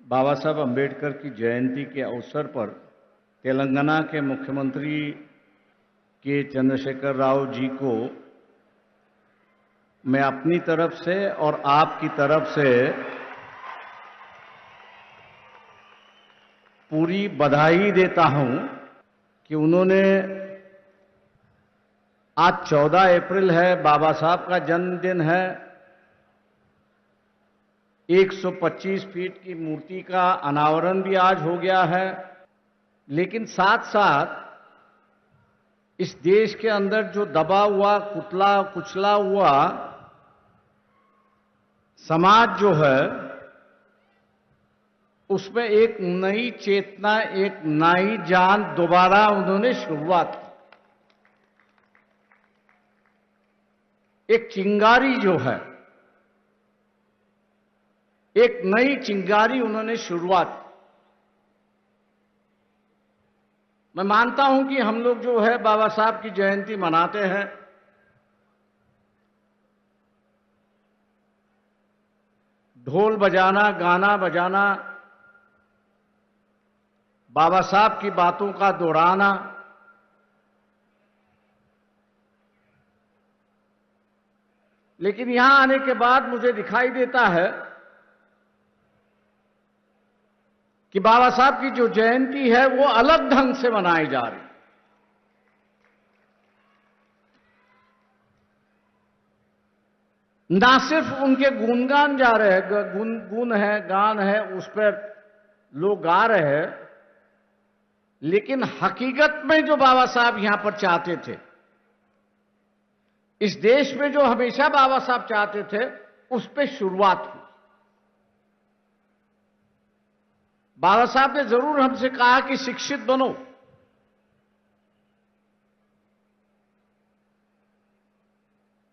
बाबा साहब अम्बेडकर की जयंती के अवसर पर तेलंगाना के मुख्यमंत्री के चंद्रशेखर राव जी को मैं अपनी तरफ से और आपकी तरफ से पूरी बधाई देता हूं कि उन्होंने आज 14 अप्रैल है, बाबा साहब का जन्मदिन है। 125 फीट की मूर्ति का अनावरण भी आज हो गया है, लेकिन साथ साथ इस देश के अंदर जो दबा हुआ, कुचला हुआ समाज जो है, उसमें एक नई चेतना, एक नई जान दोबारा उन्होंने शुरुआत की। एक चिंगारी जो है, एक नई चिंगारी उन्होंने शुरुआत। मैं मानता हूं कि हम लोग जो है बाबा साहब की जयंती मनाते हैं, ढोल बजाना, गाना बजाना, बाबा साहब की बातों का दोहराना, लेकिन यहां आने के बाद मुझे दिखाई देता है कि बाबा साहब की जो जयंती है वो अलग ढंग से मनाई जा रही है। ना सिर्फ उनके गुणगान जा रहे हैं, गुण है, गान है, उस पर लोग गा रहे हैं, लेकिन हकीकत में जो बाबा साहब यहां पर चाहते थे, इस देश में जो हमेशा बाबा साहब चाहते थे, उस पर शुरुआत हुई। बाबा साहब ने जरूर हमसे कहा कि शिक्षित बनो,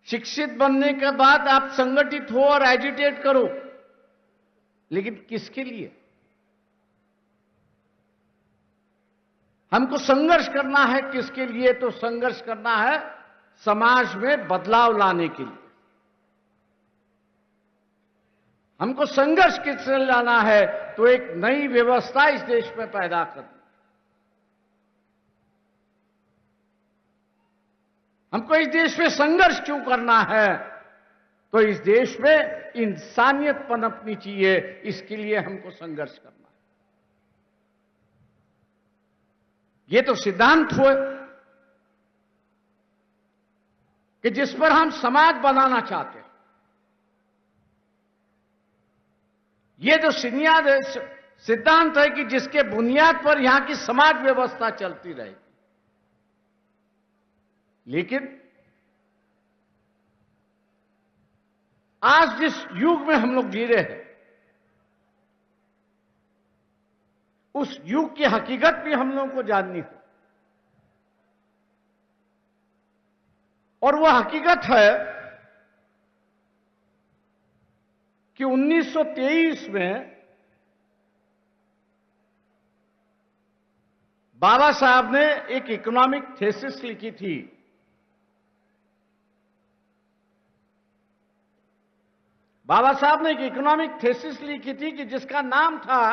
शिक्षित बनने के बाद आप संगठित हो और एजिटेट करो, लेकिन किसके लिए? हमको संघर्ष करना है। किसके लिए? तो संघर्ष करना है समाज में बदलाव लाने के लिए। हमको संघर्ष किससे लाना है? तो एक नई व्यवस्था इस देश में पैदा करनी। हमको इस देश में संघर्ष क्यों करना है? तो इस देश में इंसानियत पनपनी चाहिए, इसके लिए हमको संघर्ष करना है। ये तो सिद्धांत हुए कि जिस पर हम समाज बनाना चाहते हैं। ये जो सिद्धांत है कि जिसके बुनियाद पर यहां की समाज व्यवस्था चलती रहेगी। लेकिन आज जिस युग में हम लोग जी रहे हैं, उस युग की हकीकत भी हम लोगों को जाननी हो। और वह हकीकत है कि 1923 में बाबा साहब ने एक इकोनॉमिक थीसिस लिखी थी। बाबा साहब ने एक इकोनॉमिक थीसिस लिखी थी कि जिसका नाम था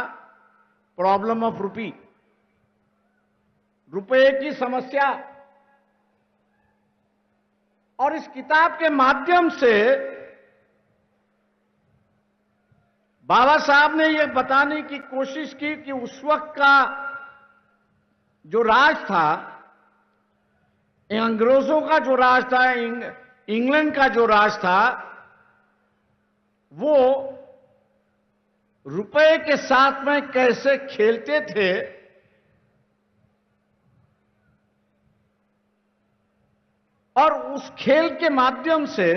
प्रॉब्लम ऑफ रूपी, रुपए की समस्या। और इस किताब के माध्यम से बाबा साहब ने यह बताने की कोशिश की कि उस वक्त का जो राज था, अंग्रेजों का जो राज था, इंग्लैंड का जो राज था, वो रुपए के साथ में कैसे खेलते थे और उस खेल के माध्यम से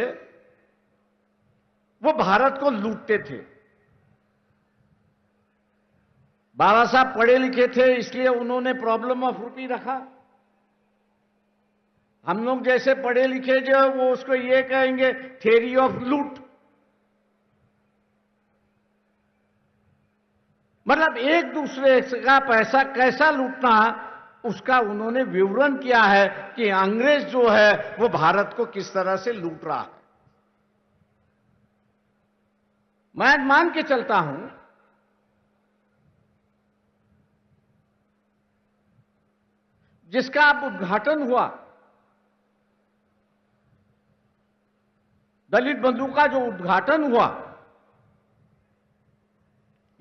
वो भारत को लूटते थे। बाबा साहब पढ़े लिखे थे, इसलिए उन्होंने प्रॉब्लम ऑफ रूपी रखा। हम लोग जैसे पढ़े लिखे जो है वो उसको ये कहेंगे थ्योरी ऑफ लूट। मतलब एक दूसरे का पैसा कैसा लूटना, उसका उन्होंने विवरण किया है कि अंग्रेज जो है वो भारत को किस तरह से लूट रहा है। मैं मान के चलता हूं जिसका अब उद्घाटन हुआ, दलित बंधु का जो उद्घाटन हुआ,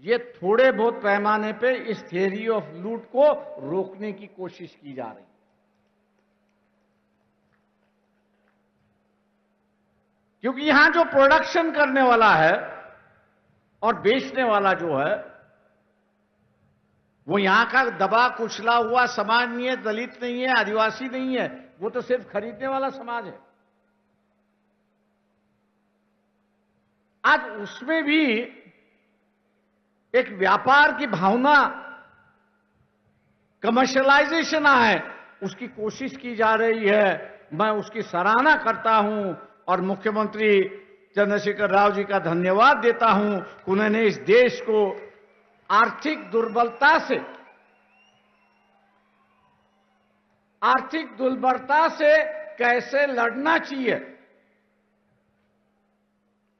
ये थोड़े बहुत पैमाने पे इस थियरी ऑफ लूट को रोकने की कोशिश की जा रही है। क्योंकि यहां जो प्रोडक्शन करने वाला है और बेचने वाला जो है, वो यहां का दबा कुचला हुआ समाज नहीं है, दलित नहीं है, आदिवासी नहीं है, वो तो सिर्फ खरीदने वाला समाज है। आज उसमें भी एक व्यापार की भावना, कमर्शियलाइजेशन है, उसकी कोशिश की जा रही है। मैं उसकी सराहना करता हूं और मुख्यमंत्री चंद्रशेखर राव जी का धन्यवाद देता हूं कि उन्होंने इस देश को आर्थिक दुर्बलता से कैसे लड़ना चाहिए,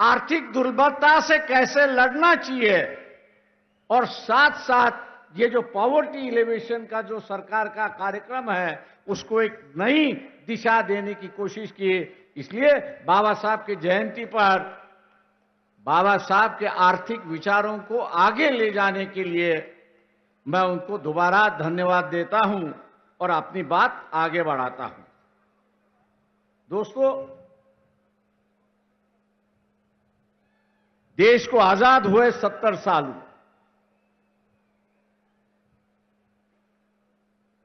आर्थिक दुर्बलता से कैसे लड़ना चाहिए, और साथ साथ ये जो पॉवर्टी एलिवेशन का जो सरकार का कार्यक्रम है, उसको एक नई दिशा देने की कोशिश की। इसलिए बाबा साहब की जयंती पर बाबा साहब के आर्थिक विचारों को आगे ले जाने के लिए मैं उनको दोबारा धन्यवाद देता हूं और अपनी बात आगे बढ़ाता हूं। दोस्तों, देश को आजाद हुए 70 साल हुए,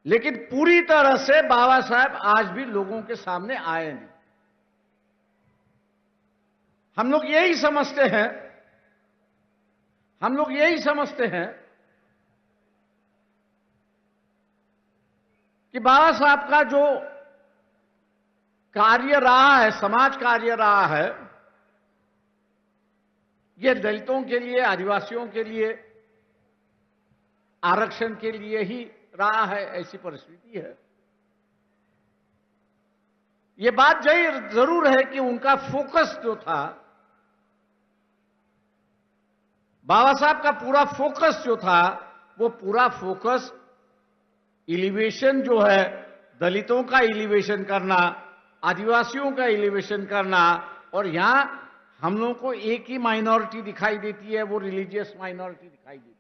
लेकिन पूरी तरह से बाबा साहब आज भी लोगों के सामने आए नहीं। हम लोग यही समझते हैं कि बाबा साहब का जो कार्य रहा है, समाज कार्य रहा है, ये दलितों के लिए, आदिवासियों के लिए, आरक्षण के लिए ही रहा है, ऐसी परिस्थिति है। ये बात जरूर है कि उनका फोकस जो था, बाबा साहब का पूरा फोकस जो था, वो पूरा फोकस एलिवेशन जो है, दलितों का एलिवेशन करना, आदिवासियों का एलिवेशन करना, और यहां हम लोगों को एक ही माइनॉरिटी दिखाई देती है, वो रिलीजियस माइनॉरिटी दिखाई देती है।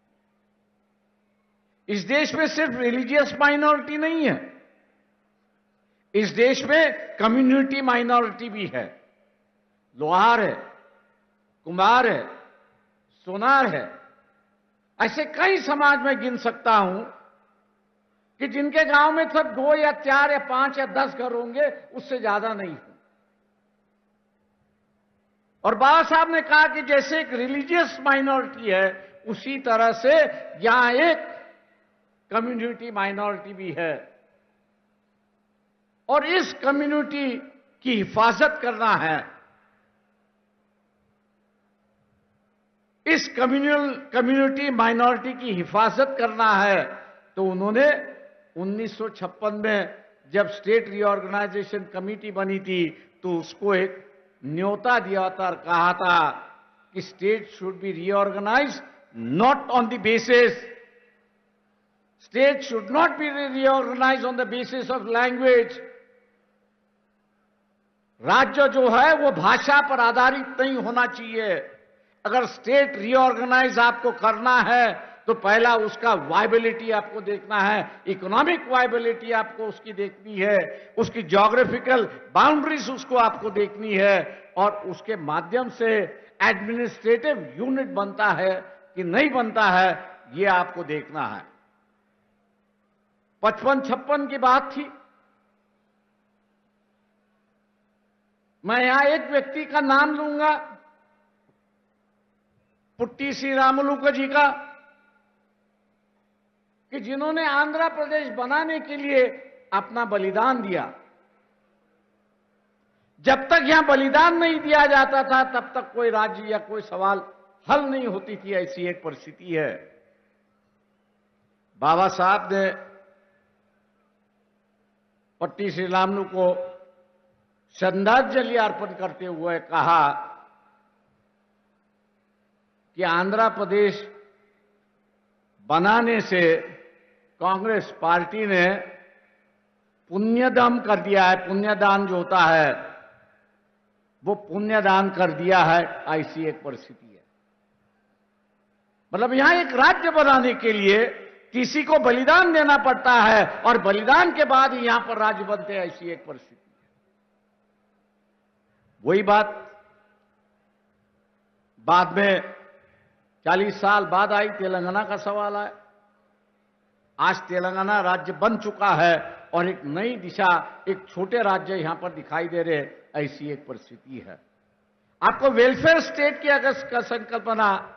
इस देश में सिर्फ रिलीजियस माइनॉरिटी नहीं है, इस देश में कम्युनिटी माइनॉरिटी भी है। लोहार है, कुम्हार है, सोनार है, ऐसे कई समाज में गिन सकता हूं कि जिनके गांव में सिर्फ 2 या 4 या 5 या 10 घर होंगे, उससे ज्यादा नहीं हो। और बाबा साहब ने कहा कि जैसे एक रिलीजियस माइनॉरिटी है, उसी तरह से यहां एक कम्युनिटी माइनॉरिटी भी है, और इस कम्युनिटी की हिफाजत करना है, इस कम्युनिटी माइनॉरिटी की हिफाजत करना है। तो उन्होंने 1956 में जब स्टेट रीऑर्गेनाइजेशन कमेटी बनी थी, तो उसको एक न्योता दिया था और कहा था कि state should be reorganized not on the basis, state should not be reorganized on the basis of language. राज्य जो है वो भाषा पर आधारित नहीं होना चाहिए। अगर स्टेट रीऑर्गेनाइज आपको करना है तो पहला उसका वायबिलिटी आपको देखना है, इकोनॉमिक वायबिलिटी आपको उसकी देखनी है, उसकी ज्योग्राफिकल बाउंड्रीज उसको आपको देखनी है, और उसके माध्यम से एडमिनिस्ट्रेटिव यूनिट बनता है कि नहीं बनता है, ये आपको देखना है। 55-56 की बात थी। मैं यहां एक व्यक्ति का नाम लूंगा, पुट्टी श्रीरामुलु जी का, कि जिन्होंने आंध्र प्रदेश बनाने के लिए अपना बलिदान दिया। जब तक यहां बलिदान नहीं दिया जाता था, तब तक कोई राज्य या कोई सवाल हल नहीं होती थी, ऐसी एक परिस्थिति है। बाबा साहब ने पुट्टी श्रीरामुलु को श्रद्धांजलि अर्पण करते हुए कहा कि आंध्र प्रदेश बनाने से कांग्रेस पार्टी ने पुण्यदम कर दिया है। पुण्यदान जो होता है वो पुण्यदान कर दिया है, ऐसी एक परिस्थिति है। मतलब यहां एक राज्य बनाने के लिए किसी को बलिदान देना पड़ता है और बलिदान के बाद ही यहां पर राज्य बनते हैं, ऐसी एक परिस्थिति है। वही बात बाद में 40 साल बाद आई, तेलंगाना का सवाल आया। आज तेलंगाना राज्य बन चुका है और एक नई दिशा, एक छोटे राज्य यहां पर दिखाई दे रहे, ऐसी एक परिस्थिति है। आपको वेलफेयर स्टेट की अगर संकल्पना,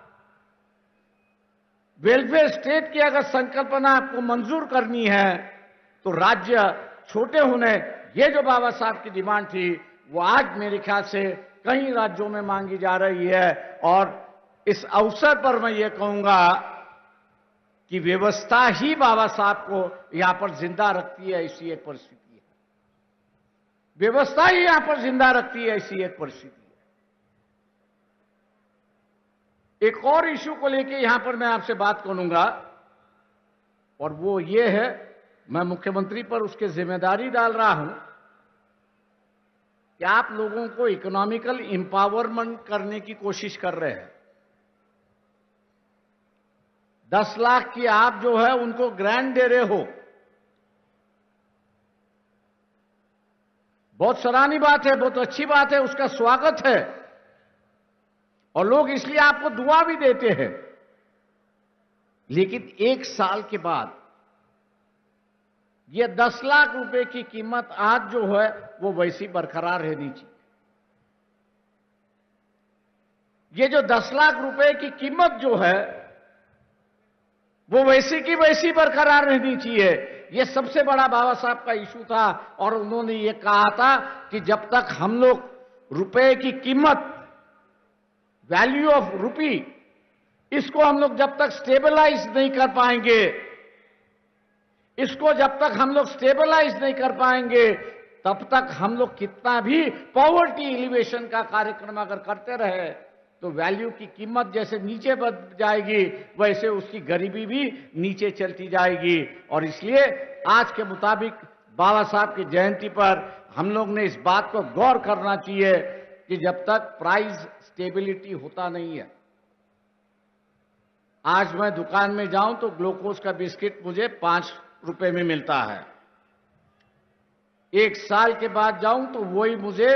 वेलफेयर स्टेट की अगर संकल्पना आपको मंजूर करनी है तो राज्य छोटे होने, ये जो बाबा साहब की डिमांड थी वो आज मेरे ख्याल से कई राज्यों में मांगी जा रही है। और इस अवसर पर मैं ये कहूंगा कि व्यवस्था ही बाबा साहब को यहां पर जिंदा रखती है, ऐसी एक परिस्थिति है। व्यवस्था ही यहां पर जिंदा रखती है, ऐसी एक परिस्थिति है। एक और इश्यू को लेकर यहां पर मैं आपसे बात करूंगा और वो ये है, मैं मुख्यमंत्री पर उसकी जिम्मेदारी डाल रहा हूं कि आप लोगों को इकोनॉमिकल एम्पावरमेंट करने की कोशिश कर रहे हैं। 10 लाख की आप जो है उनको ग्रांट दे रहे हो, बहुत सराहनीय बात है, बहुत अच्छी बात है, उसका स्वागत है और लोग इसलिए आपको दुआ भी देते हैं। लेकिन 1 साल के बाद ये 10 लाख रुपए की कीमत आज जो है वो वैसी बरकरार रहनी चाहिए। ये जो 10 लाख रुपए की कीमत जो है वो वैसी की वैसी बरकरार रहनी चाहिए। ये सबसे बड़ा बाबा साहब का इशू था और उन्होंने ये कहा था कि जब तक हम लोग रुपए की कीमत, वैल्यू ऑफ रुपी, इसको हम लोग जब तक स्टेबलाइज नहीं कर पाएंगे, इसको जब तक हम लोग स्टेबलाइज नहीं कर पाएंगे, तब तक हम लोग कितना भी पॉवर्टी एलिवेशन का कार्यक्रम अगर करते रहे तो वैल्यू की कीमत जैसे नीचे बढ़ जाएगी वैसे उसकी गरीबी भी नीचे चलती जाएगी। और इसलिए आज के मुताबिक बाबा साहब की जयंती पर हम लोग ने इस बात को गौर करना चाहिए कि जब तक प्राइस स्टेबिलिटी होता नहीं है, आज मैं दुकान में जाऊं तो ग्लूकोज का बिस्किट मुझे 5 रुपए में मिलता है, 1 साल के बाद जाऊं तो वही मुझे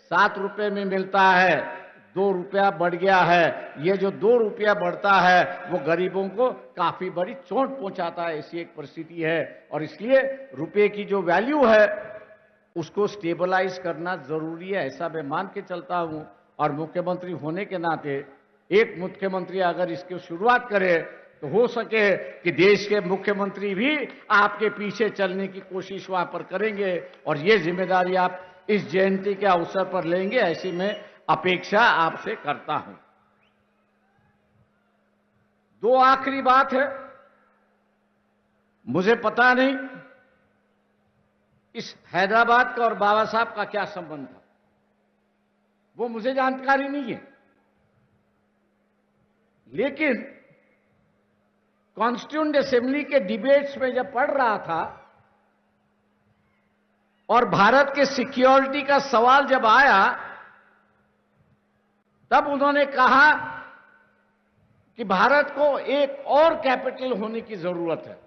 7 रुपए में मिलता है, 2 रुपया बढ़ गया है। ये जो 2 रुपया बढ़ता है वो गरीबों को काफी बड़ी चोट पहुंचाता है, ऐसी एक परिस्थिति है। और इसलिए रुपए की जो वैल्यू है उसको स्टेबलाइज करना जरूरी है, ऐसा मैं मान के चलता हूं। और मुख्यमंत्री होने के नाते एक मुख्यमंत्री अगर इसकी शुरुआत करे तो हो सके कि देश के मुख्यमंत्री भी आपके पीछे चलने की कोशिश वहां पर करेंगे और ये जिम्मेदारी आप इस जयंती के अवसर पर लेंगे, ऐसी मैं अपेक्षा आपसे करता हूं। 2 आखिरी बात है, मुझे पता नहीं इस हैदराबाद का और बाबा साहब का क्या संबंध था, वो मुझे जानकारी नहीं है। लेकिन कॉन्स्टिट्यूएंट असेंबली के डिबेट्स में जब पढ़ रहा था और भारत के सिक्योरिटी का सवाल जब आया तब उन्होंने कहा कि भारत को एक और कैपिटल होने की जरूरत है,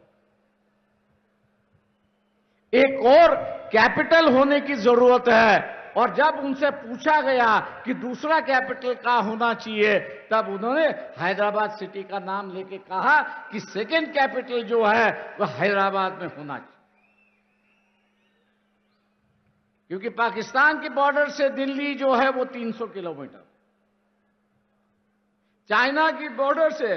एक और कैपिटल होने की जरूरत है। और जब उनसे पूछा गया कि दूसरा कैपिटल कहां होना चाहिए तब उन्होंने हैदराबाद सिटी का नाम लेके कहा कि सेकंड कैपिटल जो है वह हैदराबाद में होना चाहिए, क्योंकि पाकिस्तान के बॉर्डर से दिल्ली जो है वो 300 किलोमीटर, चाइना की बॉर्डर से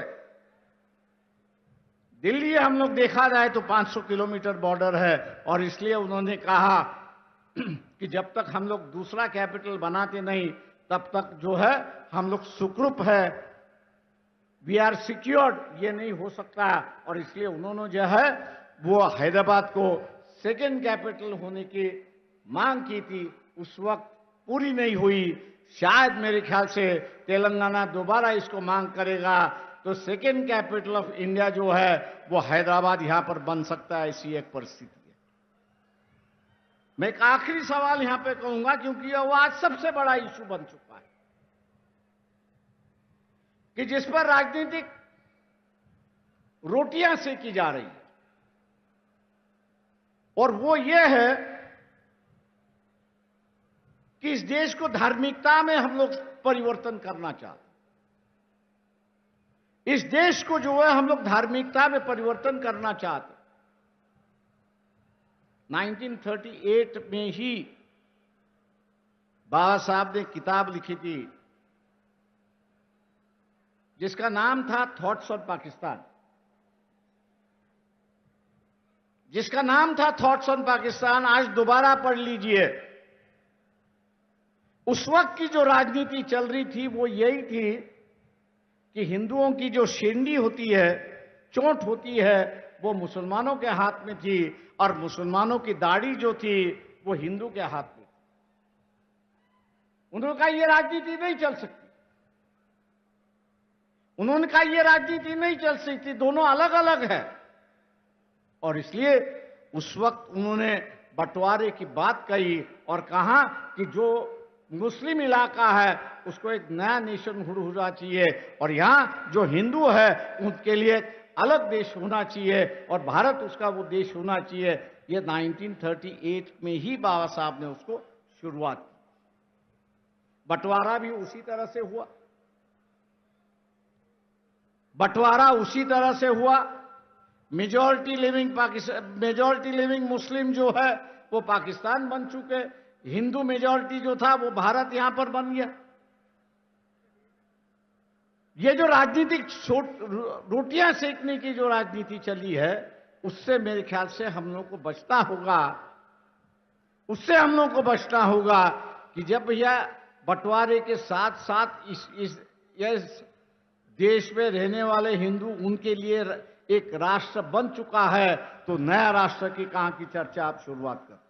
दिल्ली हम लोग देखा जाए तो 500 किलोमीटर बॉर्डर है। और इसलिए उन्होंने कहा कि जब तक हम लोग दूसरा कैपिटल बनाते नहीं तब तक जो है हम लोग सुखरूप है, वी आर सिक्योर्ड, ये नहीं हो सकता। और इसलिए उन्होंने जो है वो हैदराबाद को सेकंड कैपिटल होने की मांग की थी, उस वक्त पूरी नहीं हुई। शायद मेरे ख्याल से तेलंगाना दोबारा इसको मांग करेगा तो सेकंड कैपिटल ऑफ इंडिया जो है वो हैदराबाद यहां पर बन सकता है, ऐसी एक परिस्थिति है। मैं एक आखिरी सवाल यहां पे कहूंगा, क्योंकि यह वो आज सबसे बड़ा इशू बन चुका है कि जिस पर राजनीतिक रोटियां सेकी जा रही है, और वो ये है कि इस देश को धार्मिकता में हम लोग परिवर्तन करना चाहते हैं। इस देश को जो है हम लोग धार्मिकता में परिवर्तन करना चाहते हैं। 1938 में ही बाबा साहब ने किताब लिखी थी जिसका नाम था थॉट्स ऑन पाकिस्तान, जिसका नाम था थॉट्स ऑन पाकिस्तान। आज दोबारा पढ़ लीजिए। उस वक्त की जो राजनीति चल रही थी वो यही थी कि हिंदुओं की जो शेंडी होती है, चोट होती है, वो मुसलमानों के हाथ में थी, और मुसलमानों की दाढ़ी जो थी वो हिंदू के हाथ में थी। उन्होंने कहा ये राजनीति नहीं चल सकती। उन्होंने कहा ये राजनीति नहीं चल सकती, दोनों अलग अलग है। और इसलिए उस वक्त उन्होंने बंटवारे की बात कही और कहा कि जो मुस्लिम इलाका है उसको एक नया नेशनहुड होना चाहिए, और यहां जो हिंदू है उनके लिए अलग देश होना चाहिए, और भारत उसका वो देश होना चाहिए। ये 1938 में ही बाबा साहब ने उसको शुरुआत की। बंटवारा भी उसी तरह से हुआ। बंटवारा उसी तरह से हुआ। मेजॉरिटी लिविंग मुस्लिम जो है वो पाकिस्तान बन चुके, हिंदू मेजॉरिटी जो था वो भारत यहां पर बन गया। ये जो राजनीतिक रोटियां सेकने की जो राजनीति चली है, उससे मेरे ख्याल से हम लोग को बचना होगा। उससे हम लोग को बचना होगा कि जब यह बंटवारे के साथ साथ इस देश में रहने वाले हिंदू उनके लिए एक राष्ट्र बन चुका है, तो नया राष्ट्र की कहां की चर्चा आप शुरुआत करते हैं।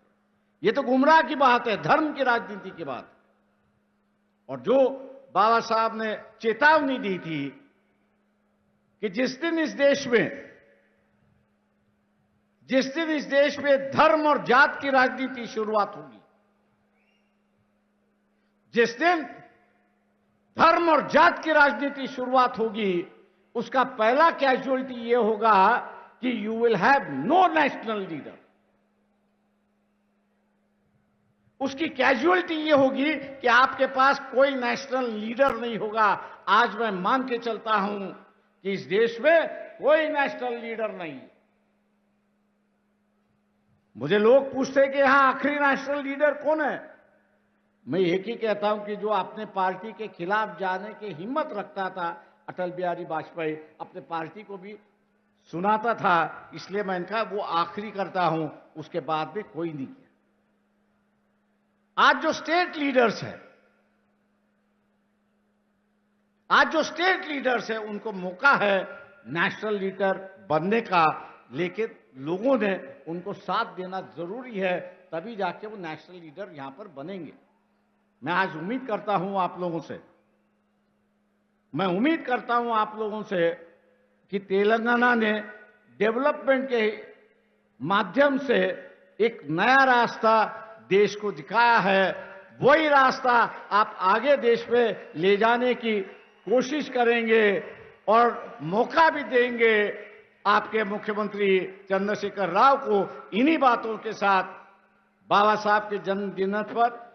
ये तो गुमराह की बात है, धर्म की राजनीति की बात। और जो बाबा साहब ने चेतावनी दी थी कि जिस दिन इस देश में धर्म और जात की राजनीति शुरुआत होगी, जिस दिन धर्म और जात की राजनीति शुरुआत होगी, उसका पहला कैजुअलिटी यह होगा कि you will have no national leader. उसकी कैजुअलिटी यह होगी कि आपके पास कोई नेशनल लीडर नहीं होगा। आज मैं मान के चलता हूं कि इस देश में कोई नेशनल लीडर नहीं। मुझे लोग पूछते हैं कि यहां आखिरी नेशनल लीडर कौन है। मैं एक ही कहता हूं कि जो अपने पार्टी के खिलाफ जाने की हिम्मत रखता था, अटल बिहारी वाजपेयी अपने पार्टी को भी सुनाता था, इसलिए मैं इनका वो आखिरी करता हूं, उसके बाद भी कोई नहीं किया। आज जो स्टेट लीडर्स है उनको मौका है नेशनल लीडर बनने का, लेकिन लोगों ने उनको साथ देना जरूरी है, तभी जाके वो नेशनल लीडर यहां पर बनेंगे। मैं आज उम्मीद करता हूं आप लोगों से कि तेलंगाना ने डेवलपमेंट के माध्यम से एक नया रास्ता देश को दिखाया है। वही रास्ता आप आगे देश में ले जाने की कोशिश करेंगे और मौका भी देंगे आपके मुख्यमंत्री चंद्रशेखर राव को। इन्हीं बातों के साथ बाबा साहब के जन्मदिन पर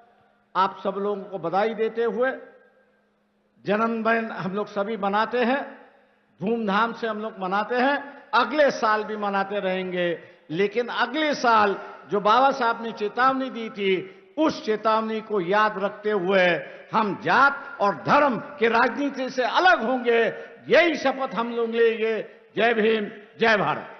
आप सब लोगों को बधाई देते हुए, जन्मदिन हम लोग सभी मनाते हैं, धूमधाम से हम लोग मनाते हैं, अगले साल भी मनाते रहेंगे। लेकिन अगले साल जो बाबा साहब ने चेतावनी दी थी, उस चेतावनी को याद रखते हुए हम जात और धर्म के राजनीति से अलग होंगे, यही शपथ हम लोग लेंगे। जय भीम, जय भारत।